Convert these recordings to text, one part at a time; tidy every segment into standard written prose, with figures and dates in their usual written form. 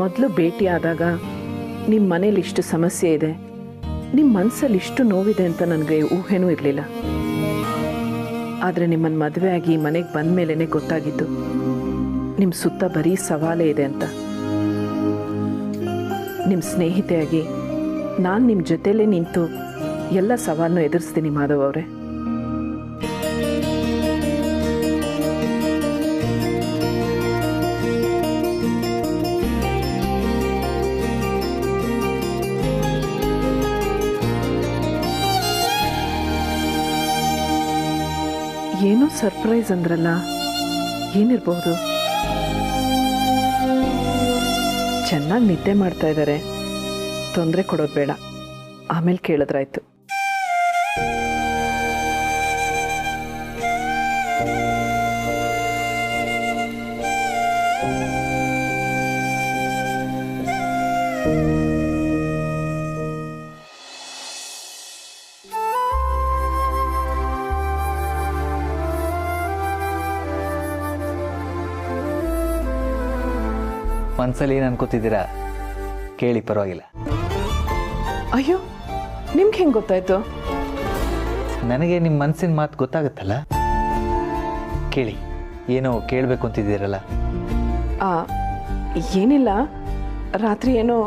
ಮೊದಲು ಭೇಟಿ ಆದಾಗ ನಿಮ್ಮ ಮನೇಲಿ ಇಷ್ಟು ಸಮಸ್ಯೆ ಇದೆ, ನಿಮ್ಮ ಮನಸ್ಸಲ್ಲಿ ಇಷ್ಟು ನೋವಿದೆ ಅಂತ ನನಗೆ ಊಹೆನೂ ಇರಲಿಲ್ಲ. ಆದರೆ ನಿಮ್ಮನ್ನು ಮದುವೆ ಆಗಿ ಮನೆಗೆ ಬಂದ ಮೇಲೇ ಗೊತ್ತಾಗಿದ್ದು ನಿಮ್ಮ ಸುತ್ತ ಬರೀ ಸವಾಲೇ ಇದೆ ಅಂತ. ನಿಮ್ಮ ಸ್ನೇಹಿತೆಯಾಗಿ ನಾನು ನಿಮ್ಮ ಜೊತೆಲೇ ನಿಂತು ಎಲ್ಲ ಸವಾಲನ್ನು ಎದುರಿಸ್ತೀನಿ ಮಾಧವ್ ಅವರೇ. ಏನೋ ಸರ್ಪ್ರೈಸ್ ಅಂದ್ರಲ್ಲ, ಏನಿರ್ಬಹುದು? ಚೆನ್ನಾಗಿ ನಿದ್ದೆ ಮಾಡ್ತಾ ಇದ್ದಾರೆ, ತೊಂದರೆ ಕೊಡೋದು ಬೇಡ, ಆಮೇಲೆ ಕೇಳಿದ್ರಾಯ್ತು. ಮನಸ್ಸಲ್ಲಿ ಏನು ಅನ್ಕೋತಿದ್ದೀರಾ ಕೇಳಿ, ಪರವಾಗಿಲ್ಲ. ಅಯ್ಯೋ, ನಿಮ್ಗೆ ಹೆಂಗೆ ಗೊತ್ತಾಯ್ತು? ನನಗೆ ನಿಮ್ಮ ಮನಸ್ಸಿನ ಮಾತು ಗೊತ್ತಾಗುತ್ತಲ್ಲ, ಕೇಳಿ. ಏನೋ ಕೇಳಬೇಕು ಅಂತಿದ್ದೀರಲ್ಲ? ಏನಿಲ್ಲ, ರಾತ್ರಿ ಏನೋ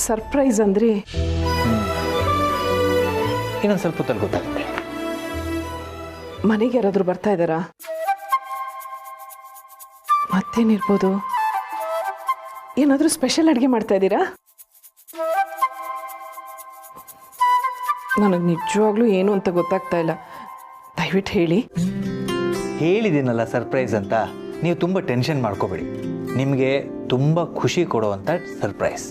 ಸರ್ಪ್ರೈಸ್ ಅಂದ್ರಿ. ಇನ್ನೊಂದು ಸ್ವಲ್ಪ ಹೊತ್ತಲ್ಲಿ ಗೊತ್ತಾಗುತ್ತೆ. ಮನೆಗೆ ಯಾರಾದರೂ ಬರ್ತಾ ಇದ್ದಾರಾ? ಮತ್ತೇನಿರ್ಬೋದು? ಏನಾದರೂ ಸ್ಪೆಷಲ್ ಅಡುಗೆ ಮಾಡ್ತಾ ಇದ್ದೀರಾ? ನನಗೆ ನಿಜವಾಗ್ಲೂ ಏನು ಅಂತ ಗೊತ್ತಾಗ್ತಾ ಇಲ್ಲ, ದಯವಿಟ್ಟು ಹೇಳಿ. ಹೇಳಿದ್ದೀನಲ್ಲ ಸರ್ಪ್ರೈಸ್ ಅಂತ, ನೀವು ತುಂಬ ಟೆನ್ಷನ್ ಮಾಡ್ಕೋಬೇಡಿ. ನಿಮಗೆ ತುಂಬ ಖುಷಿ ಕೊಡುವಂಥ ಸರ್ಪ್ರೈಸ್.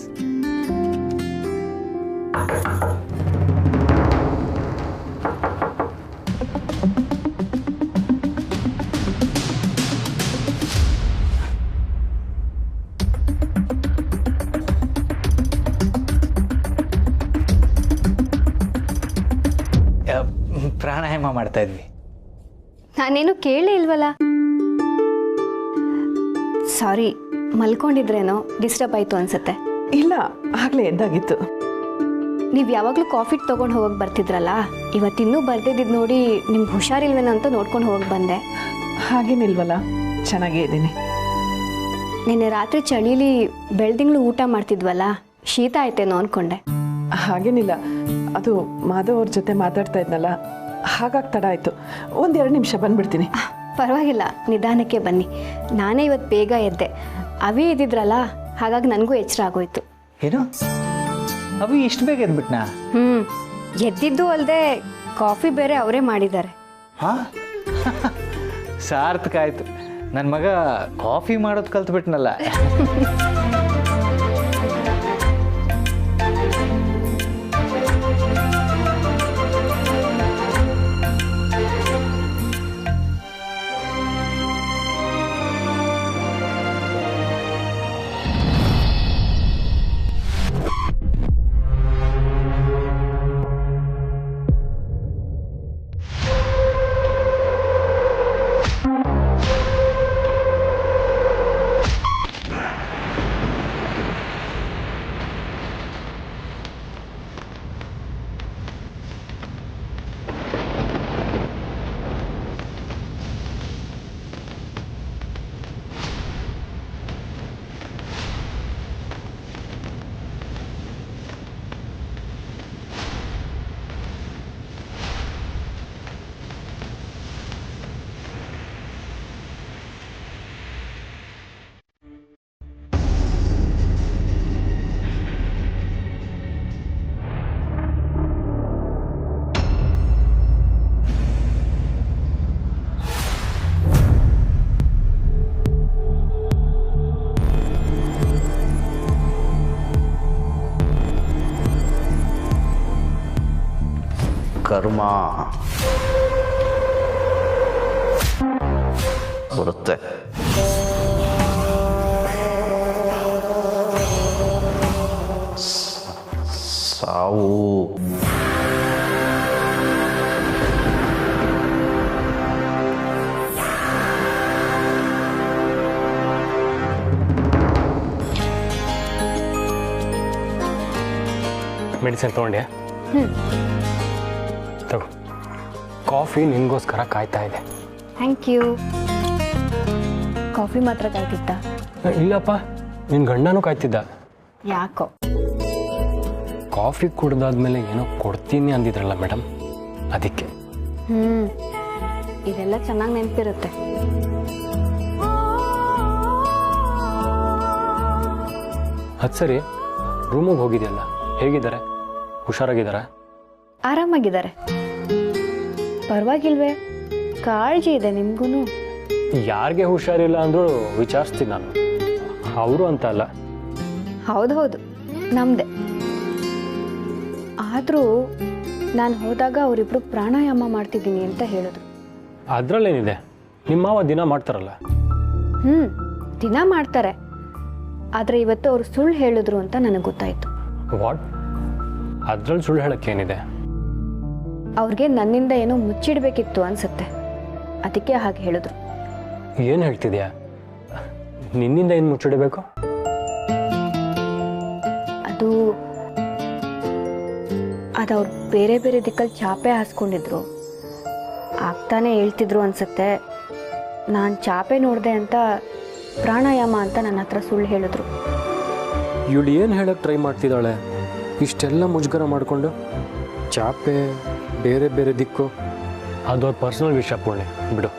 ಪ್ರಾಣಾಯಾಮ ಮಾಡ್ತಾ ಇದ್ವಿ. ನಾನೇನು ಕೇಳೇ ಇಲ್ವಲ್ಲ. ಸಾರಿ, ಮಲ್ಕೊಂಡಿದ್ರೇನೋ ಡಿಸ್ಟರ್ಬ್ ಆಯಿತು ಅನ್ಸುತ್ತೆ. ಇಲ್ಲ, ಆಗಲೇ ಎದ್ದಾಗಿತ್ತು. ನೀವು ಯಾವಾಗಲೂ ಕಾಫಿ ತೊಗೊಂಡು ಹೋಗಕ್ಕೆ ಬರ್ತಿದ್ರಲ್ಲ, ಇವತ್ತಿನ್ನೂ ಬರ್ದಿದ್ದು ನೋಡಿ ನಿಮ್ಗೆ ಹುಷಾರಿಲ್ವೇನೋ ಅಂತ ನೋಡ್ಕೊಂಡು ಹೋಗಿ ಬಂದೆ. ಹಾಗೇನಿಲ್ವಲ್ಲ, ಚೆನ್ನಾಗೇ ಇದ್ದೀನಿ. ನಿನ್ನೆ ರಾತ್ರಿ ಚಳಿಲಿ ಬೆಳ್ದಿಂಗ್ಳು ಊಟ ಮಾಡ್ತಿದ್ವಲ್ಲ, ಶೀತ ಆಯ್ತೇನೋ ಅಂದ್ಕೊಂಡೆ. ಹಾಗೇನಿಲ್ಲ, ಅದು ಮಾಧವ್ ಅವ್ರ ಜೊತೆ ಮಾತಾಡ್ತಾ ಇದ್ನಲ್ಲ, ಹಾಗಾಗಿ ತಡ ಆಯಿತು. 1-2 ನಿಮಿಷ ಬಂದ್ಬಿಡ್ತೀನಿ. ಪರವಾಗಿಲ್ಲ, ನಿಧಾನಕ್ಕೆ ಬನ್ನಿ. ನಾನೇ ಇವತ್ತು ಬೇಗ ಎದ್ದೆ. ಅವಿ ಇದ್ದಿದ್ರಲ್ಲ, ಹಾಗಾಗಿ ನನಗೂ ಎಚ್ಚರ ಆಗೋಯ್ತು. ಏನು ಅವಿ ಇಷ್ಟು ಬೇಗ ಎದ್ಬಿಟ್ನಾ? ಎದ್ದಿದ್ದು ಅಲ್ಲದೆ ಕಾಫಿ ಬೇರೆ ಅವರೇ ಮಾಡಿದ್ದಾರೆ. ಹಾಂ, ಸಾರ್ಥಕ ಆಯಿತು. ನನ್ನ ಮಗ ಕಾಫಿ ಮಾಡೋದು ಕಲ್ತ್ಬಿಟ್ನಲ್ಲ. ಕರ್ಮ ಬರುತ್ತೆ. ಸಾವು ಮೆಡಿಸಿನ್ ತೊಗೊಂಡೆ ತಗೋ. ಕಾಫಿ ನಿನಗೋಸ್ಕರ ಕಾಯ್ತಾ ಇದೆ. Thank you. ಕಾಫಿ ಮಾತ್ರ ಕಾಯ್ತಿದ್ದ? ಇಲ್ಲಪ್ಪ, ನಿನ್ನ ಗಂಡನೂ ಕಾಯ್ತಿದ್ದ. ಯಾಕೋ? ಕಾಫಿ ಕುಡ್ದಾದ್ಮೇಲೆ ಏನೋ ಕೊಡ್ತೀನಿ ಅಂದಿದ್ರಲ್ಲ ಮೇಡಮ್, ಅದಕ್ಕೆ. ಇದೆಲ್ಲ ಚೆನ್ನಾಗಿ ನೆನಪಿರುತ್ತೆ. ಅದು ಸರಿ, ರೂಮಿಗೆ ಹೋಗಿದೆಯಲ್ಲ, ಹೇಗಿದ್ದಾರೆ? ಹುಷಾರಾಗಿದ್ದಾರೆ? ಆರಾಮಾಗಿದ್ದಾರೆ. ಪರವಾಗಿಲ್ವೇ? ಕಾಳಜಿ ಇದೆ ನಿಮ್ಗೂ. ಯಾರಿಗೆ ಹುಷಾರಿಲ್ಲ ಅಂದರೂ ವಿಚಾರಿಸ್ತೀನಿ ನಾನು, ಅವರು ಅಂತ ಅಲ್ಲ. ಹೌದು, ನಮ್ಮದೇ. ಆದರೂ ನಾನು ಹೋದಾಗ ಅವರಿಬ್ರು ಪ್ರಾಣಾಯಾಮ ಮಾಡ್ತಿದ್ದೀನಿ ಅಂತ ಹೇಳಿದ್ರು. ಅದರಲ್ಲೇನಿದೆ, ನಿಮ್ಮ ಮಾವ ದಿನ ಮಾಡ್ತಾರಲ್ಲ. ದಿನ ಮಾಡ್ತಾರೆ. ಆದರೆ ಇವತ್ತು ಅವರು ಸುಳ್ಳು ಹೇಳಿದ್ರು ಅಂತ ನನಗೆ ಗೊತ್ತಾಯಿತು. ವಾಟ್? ಅದ್ರಲ್ಲಿ ಸುಳ್ಳು ಹೇಳೋಕ್ಕೇನಿದೆ? ಅವ್ರಿಗೆ ನನ್ನಿಂದ ಏನೋ ಮುಚ್ಚಿಡಬೇಕಿತ್ತು ಅನ್ಸುತ್ತೆ, ಅದಕ್ಕೆ ಹಾಗೆ ಹೇಳಿದ್ರು. ಏನು ಹೇಳ್ತಿದ್ಯಾ? ನಿನ್ನಿಂದ ಏನು ಮುಚ್ಚಿಡಬೇಕು? ಅದು ಅವ್ರು ಬೇರೆ ಬೇರೆ ದಿಕ್ಕಲ್ಲಿ ಚಾಪೆ ಹಾಸ್ಕೊಂಡಿದ್ರು. ಆಗ್ತಾನೆ ಹೇಳ್ತಿದ್ರು ಅನ್ಸುತ್ತೆ. ನಾನು ಚಾಪೆ ನೋಡಿದೆ ಅಂತ ಪ್ರಾಣಾಯಾಮ ಅಂತ ನನ್ನ ಹತ್ರ ಸುಳ್ಳು ಹೇಳಿದ್ರು. ಇವಳು ಏನು ಹೇಳಕ್ಕೆ ಟ್ರೈ ಮಾಡ್ತಿದ್ದಾಳೆ? ಇಷ್ಟೆಲ್ಲ ಮುಜುಗರ ಮಾಡಿಕೊಂಡು ಚಾಪೆ, ಬೇರೆ ಬೇರೆ ದಿಕ್ಕು, ಅದು ಅವ್ರ ಪರ್ಸನಲ್ ವಿಷಯ. ಪೂರ್ಣಿ ಬಿಡು.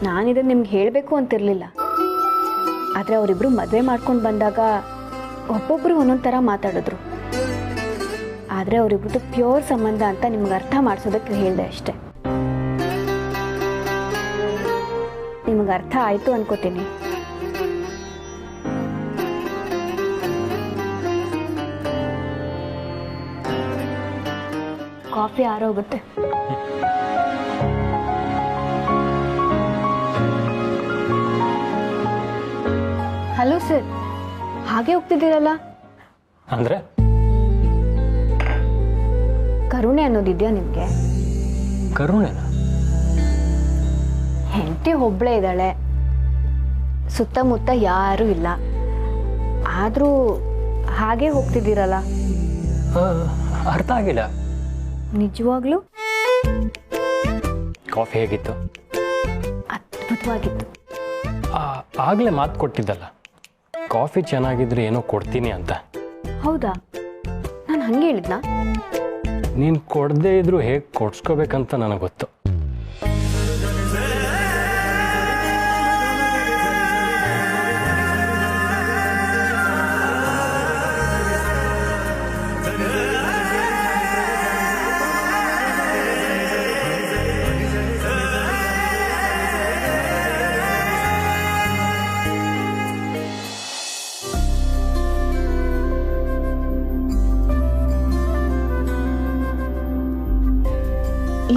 ನಾನಿದನ್ನು ನಿಮ್ಗೆ ಹೇಳಬೇಕು ಅಂತಿರಲಿಲ್ಲ. ಆದರೆ ಅವರಿಬ್ಬರು ಮದುವೆ ಮಾಡ್ಕೊಂಡು ಬಂದಾಗ ಒಬ್ಬೊಬ್ಬರು ಒಂದೊಂದು ಥರ ಮಾತಾಡಿದ್ರು. ಆದರೆ ಅವರಿಬ್ರದ್ದು ಪ್ಯೂರ್ ಸಂಬಂಧ ಅಂತ ನಿಮ್ಗೆ ಅರ್ಥ ಮಾಡಿಸೋದಕ್ಕೆ ಹೇಳಿದೆ ಅಷ್ಟೆ. ನಿಮಗೆ ಅರ್ಥ ಆಯಿತು ಅನ್ಕೋತೀನಿ. ಕಾಫಿ ಆರೋಗುತ್ತೆ. ಹಲೋ ಸರ್, ಹಾಗೆ ಹೋಗ್ತಿದ್ದೀರಲ್ಲ? ಅಂದರೆ ಕರುಣೆ ಅನ್ನೋದಿದೆಯಾ ನಿಮಗೆ? ಕರುಣೆನ? ಹೆಂಡತಿ ಒಬ್ಬಳೇ ಇದ್ದಾಳೆ, ಸುತ್ತಮುತ್ತ ಯಾರೂ ಇಲ್ಲ, ಆದರೂ ಹಾಗೆ ಹೋಗ್ತಿದ್ದೀರಲ್ಲ? ಅರ್ಥ ಆಗಿಲ್ಲ. ನಿಜವಾಗ್ಲೂ ಕಾಫಿ ಹೇಗಿತ್ತು? ಅದ್ಭುತವಾಗಿತ್ತು. ಆಗಲೇ ಮಾತು ಕೊಟ್ಟಿದ್ದಲ್ಲ, ಕಾಫಿ ಚೆನ್ನಾಗಿದ್ರೆ ಏನೋ ಕೊಡ್ತೀನಿ ಅಂತ. ಹೌದಾ? ನಾನು ಹಂಗೆ ಹೇಳಿದ್ನಾ? ನೀನು ಕೊಡದೇ ಇದ್ರೂ ಹೇಗೆ ಕೊಡ್ಸ್ಕೋಬೇಕಂತ ನನಗೆ ಗೊತ್ತು.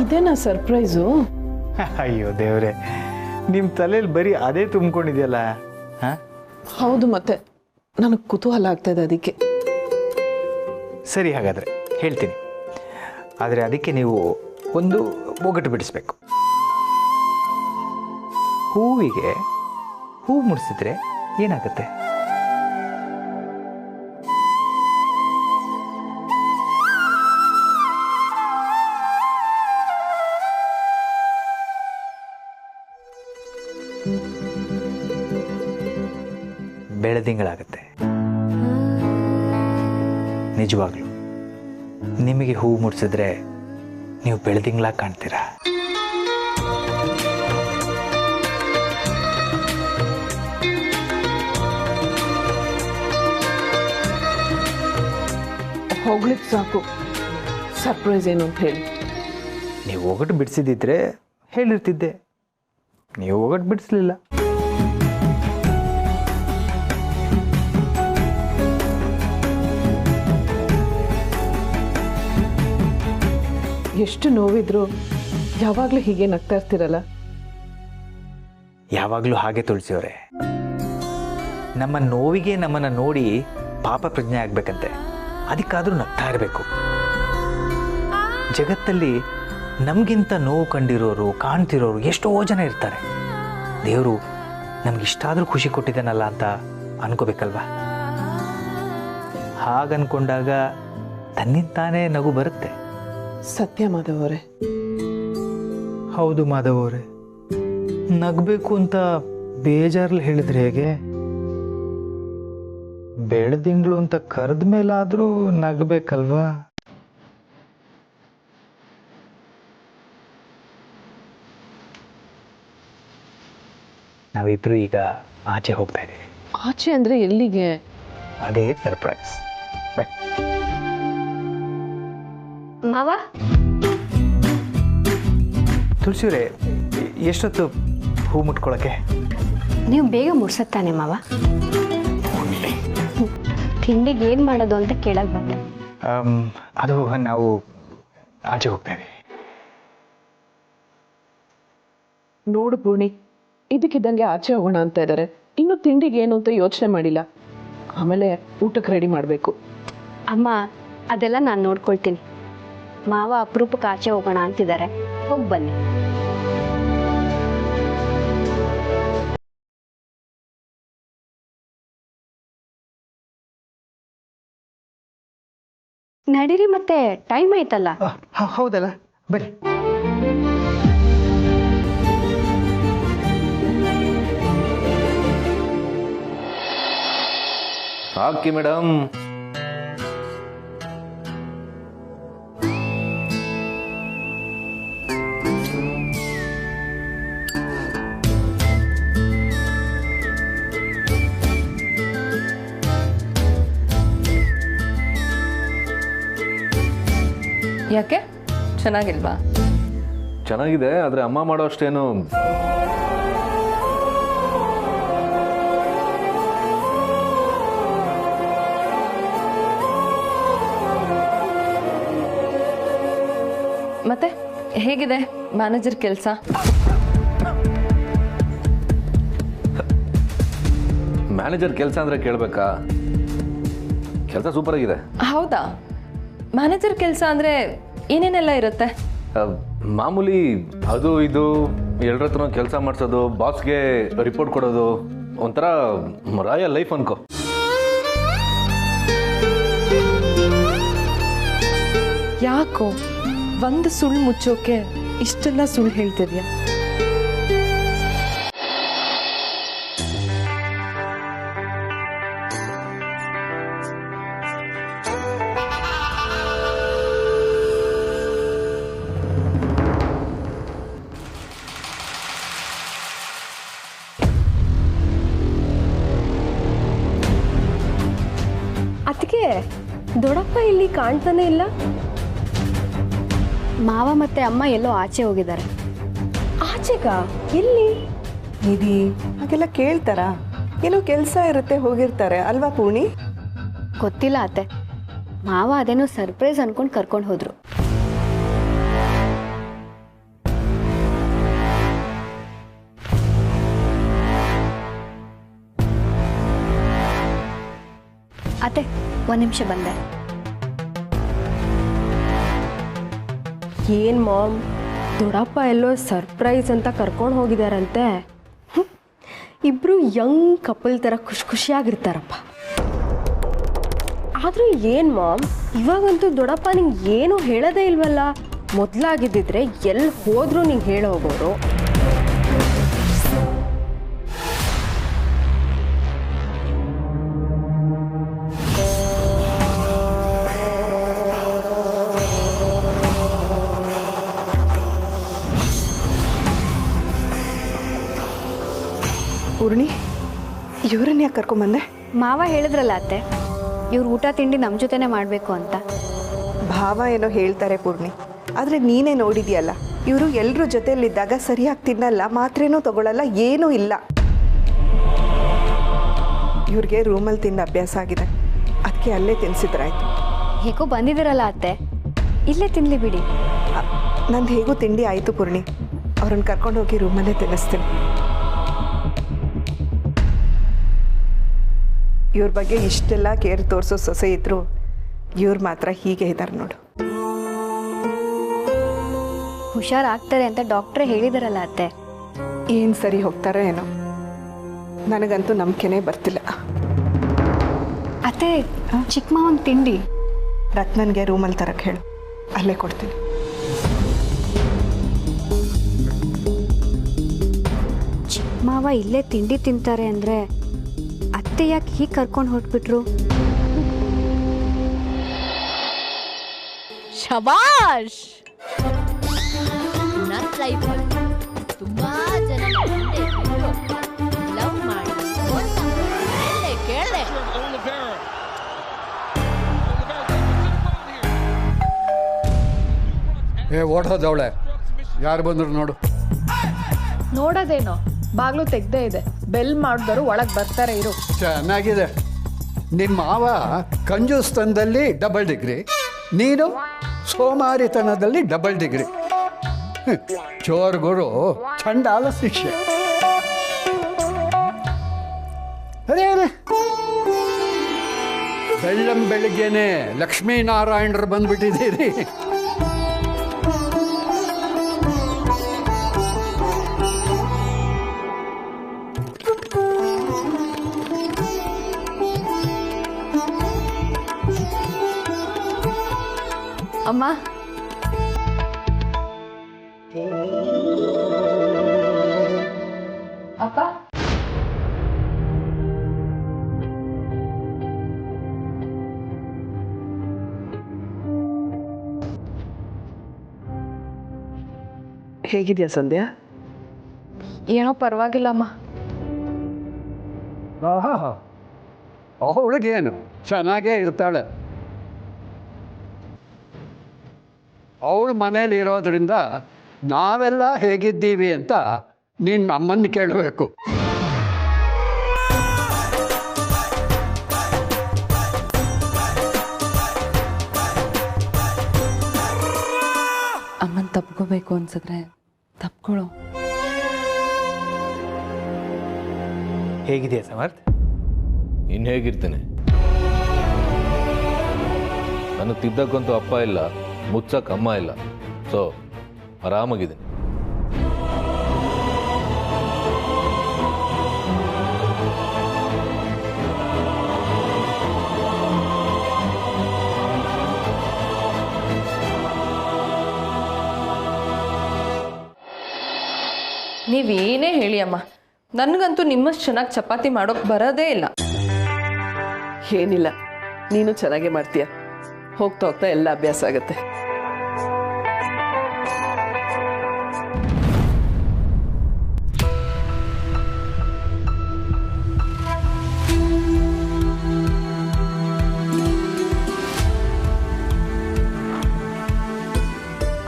ಇದೇನಾ ಸರ್ಪ್ರೈಸು? ಅಯ್ಯೋ ದೇವ್ರೆ, ನಿಮ್ಮ ತಲೆಯಲ್ಲಿ ಬರೀ ಅದೇ ತುಂಬ್ಕೊಂಡಿದೆಯಲ್ಲ. ಹಾಂ, ಹೌದು, ಮತ್ತೆ ನನಗೆ ಕುತೂಹಲ ಆಗ್ತಾಯಿದೆ ಅದಕ್ಕೆ. ಸರಿ, ಹಾಗಾದರೆ ಹೇಳ್ತೀನಿ. ಆದರೆ ಅದಕ್ಕೆ ನೀವು ಒಂದು ಒಗಟು ಬಿಡಿಸ್ಬೇಕು. ಹೂವಿಗೆ ಹೂ ಮುಡಿಸಿದ್ರೆ ಏನಾಗುತ್ತೆ? ಬೆಳದಿಂಗಳಾಗುತ್ತೆ. ನಿಜವಾಗ್ಲೂ ನಿಮಗೆ ಹೂ ಮುಡಿಸಿದ್ರೆ ನೀವು ಬೆಳದಿಂಗಳಾಗಿ ಕಾಣ್ತೀರಾ. ಹೋಗ್ಲಿಕ್ಕೆ ಸಾಕು, ಸರ್ಪ್ರೈಸ್ ಏನು ಅಂತ ಹೇಳಿ. ನೀವು ಒಗಟು ಬಿಡಿಸಿದ್ದಿದ್ರೆ ಹೇಳಿರ್ತಿದ್ದೆ, ನೀವು ಒಗಟು ಬಿಡಿಸ್ಲಿಲ್ಲ. ಎಷ್ಟು ನೋವಿದ್ರು ಯಾವಾಗಲೂ ಹೀಗೆ ನಗ್ತಾ ಇರ್ತೀರಲ್ಲ? ಯಾವಾಗಲೂ ಹಾಗೆ ತುಳಸಿಯವರೇ. ನಮ್ಮ ನೋವಿಗೆ ನಮ್ಮನ್ನು ನೋಡಿ ಪಾಪ ಪ್ರಜ್ಞೆ ಆಗ್ಬೇಕಂತೆ, ಅದಕ್ಕಾದರೂ ನಗ್ತಾ ಇರಬೇಕು. ಜಗತ್ತಲ್ಲಿ ನಮಗಿಂತ ನೋವು ಕಂಡಿರೋರು, ಕಾಣ್ತಿರೋರು ಎಷ್ಟೋ ಜನ ಇರ್ತಾರೆ. ದೇವರು ನಮಗಿಷ್ಟಾದರೂ ಖುಷಿ ಕೊಟ್ಟಿದ್ದಾನಲ್ಲ ಅಂತ ಅನ್ಕೋಬೇಕಲ್ವಾ? ಹಾಗನ್ಕೊಂಡಾಗ ತನ್ನಿಂತಾನೇ ನಗು ಬರುತ್ತೆ. ಸತ್ಯ ಮಾಧವ್ ಅವರೇ. ಹೌದು ಮಾಧವ್ ಅವರೇ, ನಗಬೇಕು ಅಂತ ಬೇಜಾರಲ್ಲಿ ಹೇಳಿದ್ರೆ ಹೇಗೆ? ಬೆಳೆದಿಂಗಳು ಅಂತ ಕರೆದ ಮೇಲಾದರೂ ನಗಬೇಕಲ್ವಾ? ನಾವಿಬ್ರು ಈಗ ಆಚೆ ಹೋಗ್ತಾ ಇದ್ದೀವಿ. ಆಚೆ ಅಂದರೆ ಎಲ್ಲಿಗೆ? ಅದೇ ಸರ್ಪ್ರೈಸ್. ಮಾವ, ತುಳಸಿಯವರೇ, ಎಷ್ಟೊತ್ತು ಹೂ ಮುಟ್ಕೊಳಕ್ಕೆ? ನೀವು ಬೇಗ ಮುಡ್ಸತ್ತಾನೆ ಮಾವ. ತಿಂಡಿಗೆ ಏನು ಮಾಡೋದು ಅಂತ ಕೇಳಕ್ ಬಂದೆ. ಅದು ನಾವು ಆಚೆ ಹೋಗ್ತಾ ಇದ್ದೀವಿ. ನೋಡು ಪೂರ್ಣಿ, ಇದಕ್ಕಿದ್ದಂಗೆ ಆಚೆ ಹೋಗೋಣ ಅಂತ ಇದ್ದಾರೆ. ಇನ್ನು ತಿಂಡಿಗೆ ಏನು ಅಂತ ಯೋಚನೆ ಮಾಡಿಲ್ಲ. ಆಮೇಲೆ ಊಟಕ್ಕೆ ರೆಡಿ ಮಾಡಬೇಕು. ಅಮ್ಮ, ಅದೆಲ್ಲ ನಾನು ನೋಡ್ಕೊಳ್ತೀನಿ. ಮಾವ ಅಪರೂಪಕ್ಕೆ ಆಚೆ ಹೋಗೋಣ ಅಂತಿದ್ದಾರೆ, ಹೋಗಿ ಬನ್ನಿ. ನಡೀರಿ, ಮತ್ತೆ ಟೈಮ್ ಆಯ್ತಲ್ಲ. ಹೌದಲ್ಲ, ಬರ್ರಿ. ಹಾಕಿ ಮೇಡಮ್. ಯಾಕೆ ಚೆನ್ನಾಗಿಲ್ವಾ? ಚೆನ್ನಾಗಿದೆ, ಆದರೆ ಅಮ್ಮ ಮಾಡೋ ಅಷ್ಟೇನು. ಮತ್ತೆ ಹೇಗಿದೆ ಮ್ಯಾನೇಜರ್ ಕೆಲಸ? ಮ್ಯಾನೇಜರ್ ಕೆಲಸ ಅಂದರೆ ಕೇಳಬೇಕಾ? ಕೆಲಸ ಸೂಪರ್ ಆಗಿದೆ. ಹೌದಾ? ಮ್ಯಾನೇಜರ್ ಕೆಲಸ ಅಂದರೆ ಏನೇನೆಲ್ಲ ಇರುತ್ತೆ? ಮಾಮೂಲಿ ಅದು ಇದು ಎಲ್ಲರ ಹತ್ರ ಕೆಲಸ ಮಾಡಿಸೋದು, ಬಾಸ್ಗೆ ರಿಪೋರ್ಟ್ ಕೊಡೋದು, ಒಂಥರ ರಾಯಲ್ ಲೈಫ್ ಅನ್ಕೋ. ಯಾಕೋ ಒಂದು ಸುಳ್ಳು ಮುಚ್ಚೋಕೆ ಇಷ್ಟೆಲ್ಲ ಸುಳ್ಳು ಹೇಳ್ತಿದ್ಯಾ? ಅದಕ್ಕೆ ದೊಡ್ಡಪ್ಪ ಇಲ್ಲಿ ಕಾಣ್ತಾನೆ ಇಲ್ಲ. ಮಾವ ಮತ್ತೆ ಅಮ್ಮ ಎಲ್ಲೋ ಆಚೆ ಹೋಗಿದ್ದಾರೆ. ಆಚೆಗ? ಎಲ್ಲಿ? ನಿಧಿ, ಹಾಗೆಲ್ಲ ಕೇಳ್ತಾರ? ಏನೋ ಕೆಲಸ ಇರುತ್ತೆ, ಹೋಗಿರ್ತಾರೆ ಅಲ್ವಾ ಪೂರ್ಣಿ? ಗೊತ್ತಿಲ್ಲ ಅತ್ತೆ. ಮಾವ ಅದೇನೋ ಸರ್ಪ್ರೈಸ್ ಅನ್ಕೊಂಡು ಕರ್ಕೊಂಡು ಹೋದ್ರು. ಅತ್ತೆ, ಒಂದು ನಿಮಿಷ ಬಂದೆ. ಏನ್ ಮಾಮ್, ದೊಡ್ಡಪ್ಪ ಎಲ್ಲೋ ಸರ್ಪ್ರೈಸ್ ಅಂತ ಕರ್ಕೊಂಡು ಹೋಗಿದಾರಂತೆ. ಇಬ್ರು ಯಂಗ್ ಕಪಲ್ ಥರ ಖುಷಿಯಾಗಿರ್ತಾರಪ್ಪ. ಆದರೂ ಏನು ಮಾಮ್, ಇವಾಗಂತೂ ದೊಡ್ಡಪ್ಪ ನಿಂಗೆ ಏನೂ ಹೇಳೋದೇ ಇಲ್ವಲ್ಲ. ಮೊದಲಾಗಿದ್ದಿದ್ರೆ ಎಲ್ಲಿ ಹೋದ್ರೂ ನಿಂಗೆ ಹೇಳಿ ಹೋಗೋರು. ಪೂರ್ಣಿ, ಇವ್ರನ್ನ ಯಾಕೆ ಕರ್ಕೊಂಬಂದೆ? ಮಾವ ಹೇಳಿದ್ರಲ್ಲ ಅತ್ತೆ, ಇವ್ರು ಊಟ ತಿಂಡಿ ನಮ್ಮ ಜೊತೆನೇ ಮಾಡಬೇಕು ಅಂತ. ಭಾವ ಏನೋ ಹೇಳ್ತಾರೆ ಪೂರ್ಣಿ, ಆದರೆ ನೀನೇ ನೋಡಿದ್ಯಲ್ಲ, ಇವರು ಎಲ್ಲರ ಜೊತೆಯಲ್ಲಿದ್ದಾಗ ಸರಿಯಾಗಿ ತಿನ್ನಲ್ಲ, ಮಾತ್ರೇನೂ ತಗೊಳ್ಳಲ್ಲ, ಏನೂ ಇಲ್ಲ. ಇವ್ರಿಗೆ ರೂಮಲ್ಲಿ ತಿಂದ ಅಭ್ಯಾಸ ಆಗಿದೆ, ಅದಕ್ಕೆ ಅಲ್ಲೇ ತಿನ್ನಿಸಿದ್ರಾಯ್ತು. ಹೇಗೋ ಬಂದಿದ್ದೀರಲ್ಲ ಅತ್ತೆ, ಇಲ್ಲೇ ತಿನ್ನಲಿ ಬಿಡಿ. ನಂದು ಹೇಗೂ ತಿಂಡಿ ಆಯಿತು ಪೂರ್ಣಿ, ಅವ್ರನ್ನ ಕರ್ಕೊಂಡು ಹೋಗಿ ರೂಮಲ್ಲೇ ತಿನ್ನಿಸ್ತೀನಿ. ಇವ್ರ ಬಗ್ಗೆ ಇಷ್ಟೆಲ್ಲ ಕೇರ್ ತೋರಿಸೋ ಸೊಸೆ ಇದ್ರು, ಇವ್ರು ಮಾತ್ರ ಹೀಗೆ ಇದ್ದಾರೆ ನೋಡು. ಹುಷಾರಾಗ್ತಾರೆ ಅಂತ ಡಾಕ್ಟ್ರೇ ಹೇಳಿದಾರಲ್ಲ ಅತ್ತೆ. ಏನು ಸರಿ ಹೋಗ್ತಾರೋ ಏನೋ, ನನಗಂತೂ ನಂಬಿಕೆನೇ ಬರ್ತಿಲ್ಲ. ಅತ್ತೆ ಚಿಕ್ಕ ಮಾವನ ತಿಂಡಿ ರತ್ನನ್ಗೆ ರೂಮಲ್ಲಿ ತರಕ್ಕೆ ಹೇಳು, ಅಲ್ಲೇ ಕೊಡ್ತೀನಿ. ಚಿಕ್ಕ ಮಾವ ಇಲ್ಲೇ ತಿಂಡಿ ತಿಂತಾರೆ ಅಂದರೆ ಅತ್ತೆ ಯಾಕೆ ಹೀಗೆ ಕರ್ಕೊಂಡು ಹೊರಟ್ಬಿಟ್ರು? ಶಬಾಷ್! ನನ್ನ ಲೈಫಲ್ಲಿ ತುಂಬಾ ಜನ ಲವ್ ಮಾಡಿ ಕೇಳಲೆ ಓಡೋದವಳೆ, ಯಾರು ಬಂದ್ರು ನೋಡು. ನೋಡೋದೇನೋ, ಬಾಗ್ಲು ತೆಗ್ದೇ ಇದೆ, ಬೆಲ್ ಮಾಡಿದವರು ಒಳಗೆ ಬರ್ತಾರೆ ಇರು. ಚೆನ್ನಾಗಿದೆ. ನಿಮ್ಮ ಮಾವ ಕಂಜೂಸ್ತನದಲ್ಲಿ ಡಬಲ್ ಡಿಗ್ರಿ, ನೀನು ಸೋಮಾರಿತನದಲ್ಲಿ ಡಬಲ್ ಡಿಗ್ರಿ. ಚೋರ್ ಗುರು ಚಂಡಾಲ ಶಿಕ್ಷೆ. ಅದೇ ಬೆಳ್ಳಂಬೆಳಿಗ್ಗೆನೆ ಲಕ್ಷ್ಮೀನಾರಾಯಣರು ಬಂದ್ಬಿಟ್ಟಿದ್ದೀರಿ. ಅಮ್ಮ, ಅಪ್ಪ, ಹೇಗಿದೆಯಾ ಸಂಧ್ಯಾ? ಏನೋ ಪರವಾಗಿಲ್ಲ ಅಮ್ಮ. ಅವಳಿಗೇನು, ಚೆನ್ನಾಗೇ ಇರ್ತಾಳೆ. ಅವಳು ಮನೇಲಿ ಇರೋದ್ರಿಂದ ನಾವೆಲ್ಲ ಹೇಗಿದ್ದೀವಿ ಅಂತ ನಿನ್ನ ಅಮ್ಮನ ಕೇಳಬೇಕು. ಅಮ್ಮನ ತಪ್ಕೋಬೇಕು ಅನ್ಸಿದ್ರೆ ತಪ್ಕೊಳ್ಳೋ. ಹೇಗಿದೆಯಾ ಸಮರ್ಥ್? ಇನ್ನು ಹೇಗಿರ್ತೇನೆ? ನನಗೆ ತಿದ್ದಕ್ಕಂತೂ ಅಪ್ಪ ಇಲ್ಲ, ಮುಚ್ಚಕ್ಕೆ ಅಮ್ಮ ಇಲ್ಲ. ಸೊ ಆರಾಮಾಗಿದ್ದೀನಿ. ನೀವೇನೇ ಹೇಳಿ ಅಮ್ಮ, ನನಗಂತೂ ನಿಮ್ಮಷ್ಟು ಚೆನ್ನಾಗಿ ಚಪಾತಿ ಮಾಡೋಕೆ ಬರೋದೇ ಇಲ್ಲ. ಏನಿಲ್ಲ, ನೀನು ಚೆನ್ನಾಗೇ ಮಾಡ್ತೀಯ. ಹೋಗ್ತಾ ಹೋಗ್ತಾ ಎಲ್ಲ ಅಭ್ಯಾಸ ಆಗುತ್ತೆ.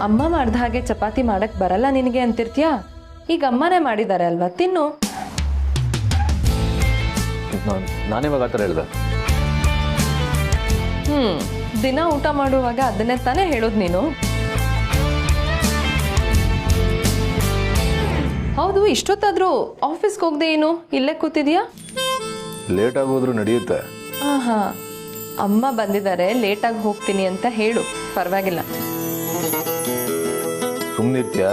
ಅಮ್ಮ ಮಾಡ್ದ ಹಾಗೆ ಚಪಾತಿ ಮಾಡಕ್ ಬರಲ್ಲ ನಿನಗೆ ಅಂತಿರ್ತೀಯಾ? ಈಗ ಅಮ್ಮನೇ ಮಾಡಿದ್ದಾರೆ ಅಲ್ವಾ, ತಿನ್ನು. ನಾನಿವಾಗ ಆ ಥರ ಹೇಳ್ದೆ? ದಿನ ಊಟ ಮಾಡುವಾಗ ಅದನ್ನೇ ತಾನೇ ಹೇಳೋದು ನೀನು. ಹೌದು, ಇಷ್ಟೊತ್ತಾದ್ರೂ ಆಫೀಸ್ಗೆ ಹೋಗದೆ ಏನು ಇಲ್ಲೇ ಕೂತಿದ್ಯಾ? ಲೇಟ್ ಆಗೋದ್ರೂ ನಡೆಯುತ್ತೆ. ಹಾ, ಅಮ್ಮ ಬಂದಿದ್ದಾರೆ, ಲೇಟಾಗಿ ಹೋಗ್ತೀನಿ ಅಂತ ಹೇಳು, ಪರವಾಗಿಲ್ಲ. ಸುಮ್ಮನಿರ್ತೀಯಾ?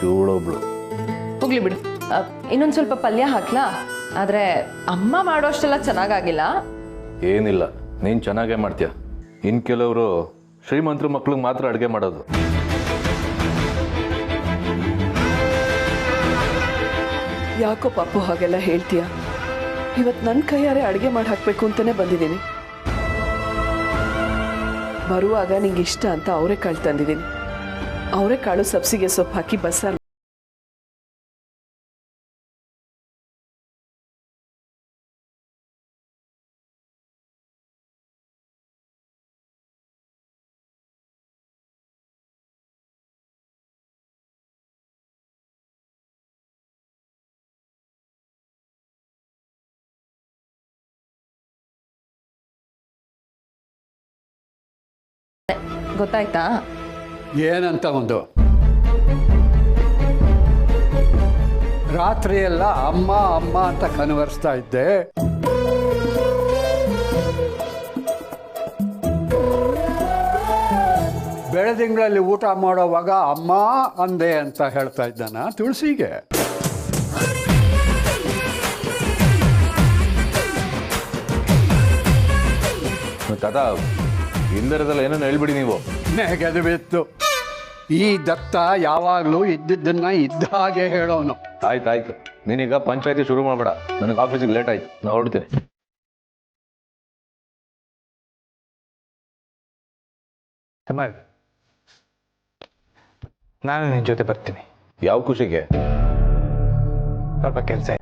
ಇವಳೊಬ್ಳು. ಹೋಗ್ಲಿ ಬಿಡು. ಇನ್ನೊಂದು ಸ್ವಲ್ಪ ಪಲ್ಯ ಹಾಕ್ಲಾ? ಆದರೆ ಅಮ್ಮ ಮಾಡೋಷ್ಟೆಲ್ಲ ಚೆನ್ನಾಗಾಗಿಲ್ಲ. ಏನಿಲ್ಲ, ನೀನು ಚೆನ್ನಾಗೇ ಮಾಡ್ತೀಯ. ಇನ್ನು ಕೆಲವರು ಶ್ರೀಮಂತರು ಮಕ್ಳಿಗೆ ಮಾತ್ರ ಅಡುಗೆ ಮಾಡೋದು. ಯಾಕೋ ಪಾಪು ಹಾಗೆಲ್ಲ ಹೇಳ್ತೀಯ? ಇವತ್ತು ನನ್ನ ಕೈಯಾರೆ ಅಡುಗೆ ಮಾಡಿ ಹಾಕಬೇಕು ಅಂತಲೇ ಬಂದಿದ್ದೀನಿ. ಬರುವಾಗ ನಿಂಗೆ ಇಷ್ಟ ಅಂತ ಅವರೆಕಾಳು ತಂದಿದ್ದೀನಿ. ಅವರೆಕಾಳು ಸಬ್ಸಿಗೆ ಸೊಪ್ಪು ಹಾಕಿ ಬಸ್ಸಾರು. ಗೊತ್ತಾಯ್ತಾ? ಏನಂತ ಒಂದು ರಾತ್ರಿ ಎಲ್ಲ ಅಮ್ಮ ಅಮ್ಮ ಅಂತ ಕನ್ವರ್ಸ್ತಾ ಇದ್ದೆ. ಬೆಳದಿಂಗಳಲ್ಲಿ ಊಟ ಮಾಡೋವಾಗ ಅಮ್ಮ ಅಂದೆ ಅಂತ ಹೇಳ್ತಾ ಇದ್ದಾನ ತುಳಸಿಗೆ. ತಾತ ಇಂದರದಲ್ಲ ಏನೋ ಹೇಳ್ಬಿಡಿ ನೀವು. ನೆಗೆದು ಬಿತ್ತು. ಈ ದತ್ತ ಯಾವಾಗಲೂ ಇದ್ದಿದ್ದನ್ನ ಇದ್ದ ಹಾಗೆ ಹೇಳೋನು. ಆಯ್ತು ನೀನೀಗ ಪಂಚಾಯತಿ ಶುರು ಮಾಡಬೇಡ, ನನಗೆ ಆಫೀಸಿಗೆ ಲೇಟ್ ಆಯ್ತು, ನಾನು ಹೊರಡ್ತೀನಿ. ನಾನು ನಿನ್ನ ಜೊತೆ ಬರ್ತೀನಿ. ಯಾವ ಖುಷಿಗೆ? ಸ್ವಲ್ಪ ಕೆಲಸ